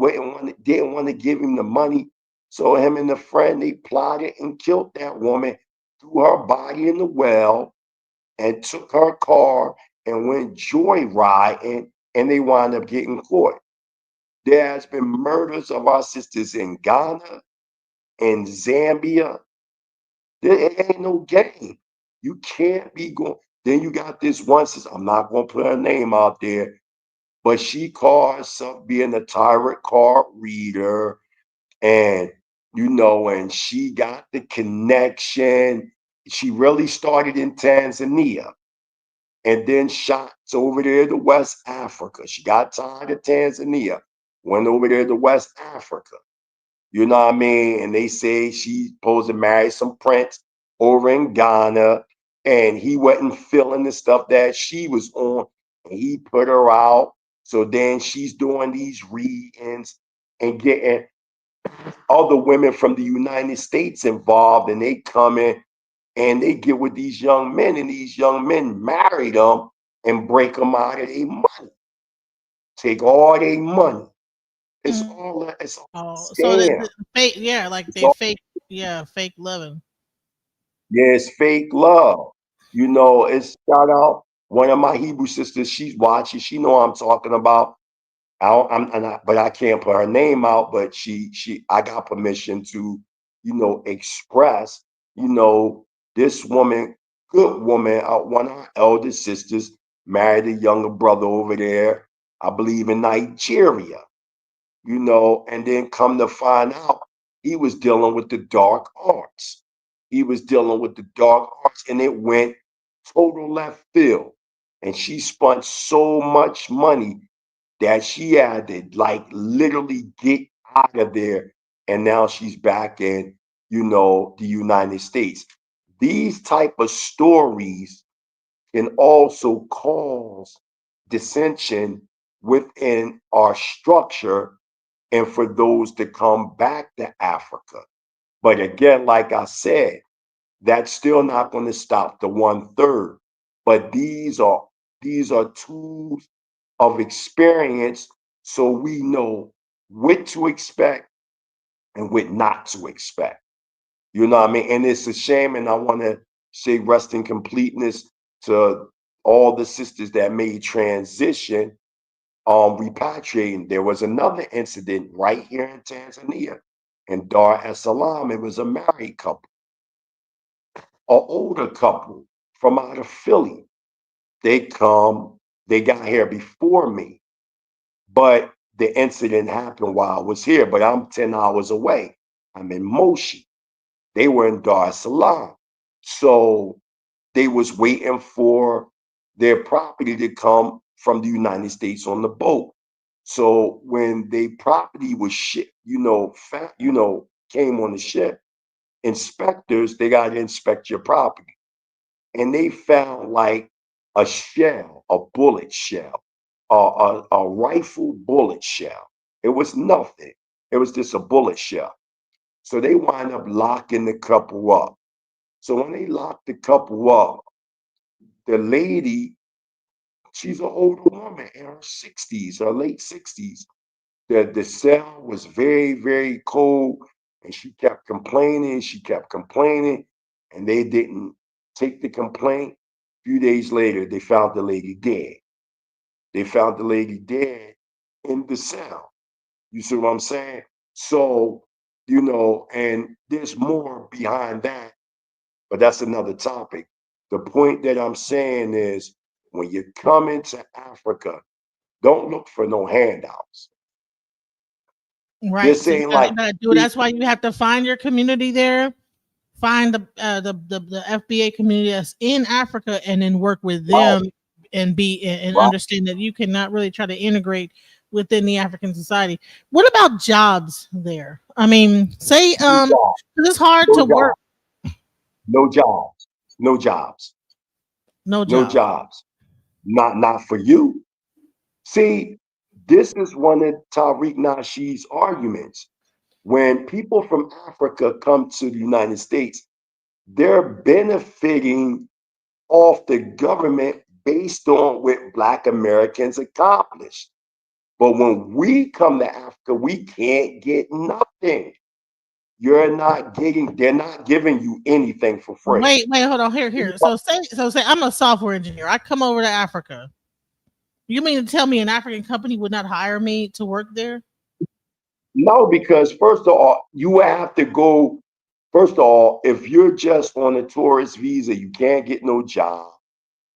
Didn't want to give him the money. So him and the friend, they plotted and killed that woman, threw her body in the well, and took her car and went joyriding, and they wound up getting caught. There has been murders of our sisters in Ghana, in Zambia. It ain't no game. You can't be going. Then you got this one sister, I'm not going to put her name out there, but she called herself being a tarot card reader. And, and she got the connection. She really started in Tanzania and then shot over there to West Africa. She got tired of Tanzania, went over there to West Africa. You know what I mean? And they say she's supposed to marry some prince over in Ghana, and he wasn't feeling the stuff that she was on, and he put her out. So then she's doing these readings and getting other women from the United States involved, and they come in and they get with these young men, and these young men marry them and break them out of their money, take all their money. It's all it's all Oh, so scam. the fake, yeah, like It's they all, fake, yeah, fake loving. yeah, it's fake love. It's shout out one of my Hebrew sisters. She's watching. She know what I'm talking about. But I can't put her name out. But I got permission to, express, this woman, good woman, one of our elder sisters married a younger brother over there, I believe in Nigeria, and then come to find out he was dealing with the dark arts. He was dealing with the dark arts, and it went total left field. And she spent so much money that she had to like literally get out of there. And now she's back in, the United States. These type of stories can also cause dissension within our structure and for those to come back to Africa. But again, like I said, that's still not going to stop the 1/3. But these are tools of experience, so we know what to expect and what not to expect. You know what I mean? And it's a shame, and I want to say rest in completeness to all the sisters that made transition repatriating. There was another incident right here in Tanzania, in Dar es Salaam. It was a married couple, an older couple from out of Philly. They got here before me, but the incident happened while I was here. But I'm 10 hours away. I'm in Moshi. They were in Dar es Salaam. So they was waiting for their property to come from the United States on the boat. So when the property was came on the ship, inspectors, they got to inspect your property. And they found like a shell, a bullet shell, a rifle bullet shell. It was nothing. It was just a bullet shell. So they wind up locking the couple up. So when they locked the couple up, the lady, she's an older woman in her 60s, her late 60s. The cell was very, very cold, and she kept complaining. She kept complaining, and they didn't take the complaint. A few days later, they found the lady dead. They found the lady dead in the cell. You see what I'm saying? So, and there's more behind that, but that's another topic. The point that I'm saying is when you come into Africa, don't look for no handouts. Right. This So ain't like, you gotta do. That's why you have to find your community there. Find the FBA community that's in Africa, and then work with right, them and right, understand that you cannot really try to integrate within the African society. What about jobs there? I mean, say no job, 'cause it's hard no to job, work. no jobs, no jobs, No no job. jobs. Not for you. See, this is one of Tarik Nashid's arguments. When people from Africa come to the United States, they're benefiting off the government based on what Black Americans accomplished. But when we come to Africa, we can't get nothing. They're not giving you anything for free. Wait, hold on. Here. So say I'm a software engineer. I come over to Africa. You mean to tell me an African company would not hire me to work there? No, because first of all, you have to go. First of all, if you're just on a tourist visa, you can't get no job.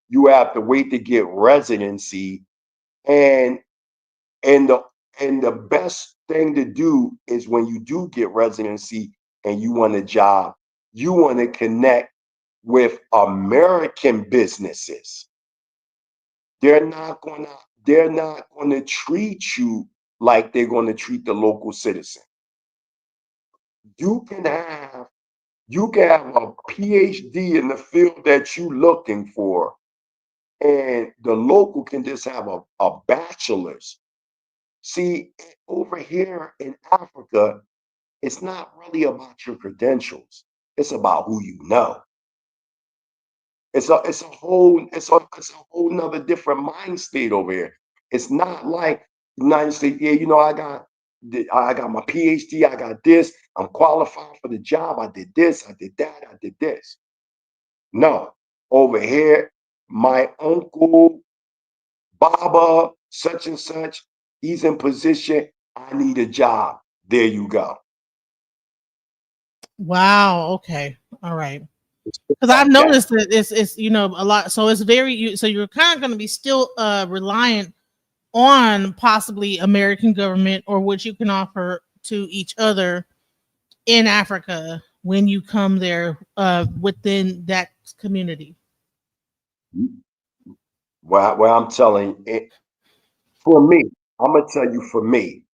You have to wait to get residency, and the best thing to do is when you do get residency and you want a job, you want to connect with American businesses. They're not gonna treat you like they're gonna treat the local citizen. You can have a PhD in the field that you're looking for, and the local can just have a bachelor's. See, over here in Africa, it's not really about your credentials. It's about who you know. It's a whole nother different mind state over here. It's not like United States. Yeah, I got my PhD. I got this. I'm qualified for the job. I did this. I did that. I did this. No, over here, my uncle, Baba, such and such, he's in position. I need a job. There you go. Wow. Okay. All right. Because I've noticed that it's a lot. So it's so you're kind of going to be still reliant on possibly American government or what you can offer to each other in Africa when you come there within that community. Well, I'm telling you, for me, I'm gonna tell you, for me,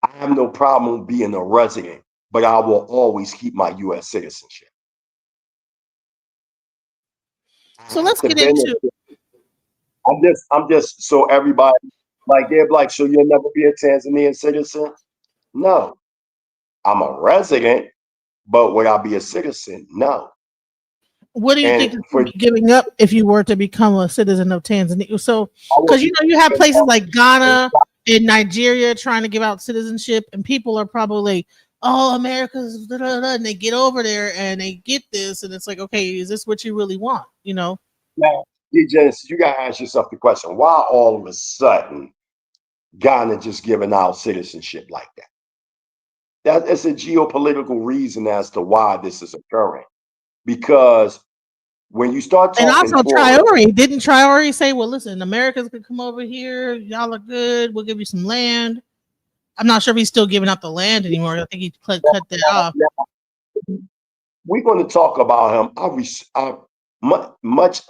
I have no problem being a resident, but I will always keep my U.S. citizenship. So let's get into. I'm just so everybody, like, they're like, so you'll never be a Tanzanian citizen? No, I'm a resident, but would I be a citizen? No. What do you think you'd be giving up if you were to become a citizen of Tanzania? So, because you have places like Ghana and Nigeria trying to give out citizenship, and people are probably, oh, America's, blah, blah, blah, and they get over there and they get this, and it's like, okay, is this what you really want? Now, DJs, you gotta ask yourself the question: why all of a sudden Ghana just giving out citizenship like that? That is a geopolitical reason as to why this is occurring. Because when you start talking, and also Traore say, well, listen, Americans can come over here, y'all are good, we'll give you some land. I'm not sure if he's still giving out the land anymore. I think he cut that off. We're going to talk about him. Much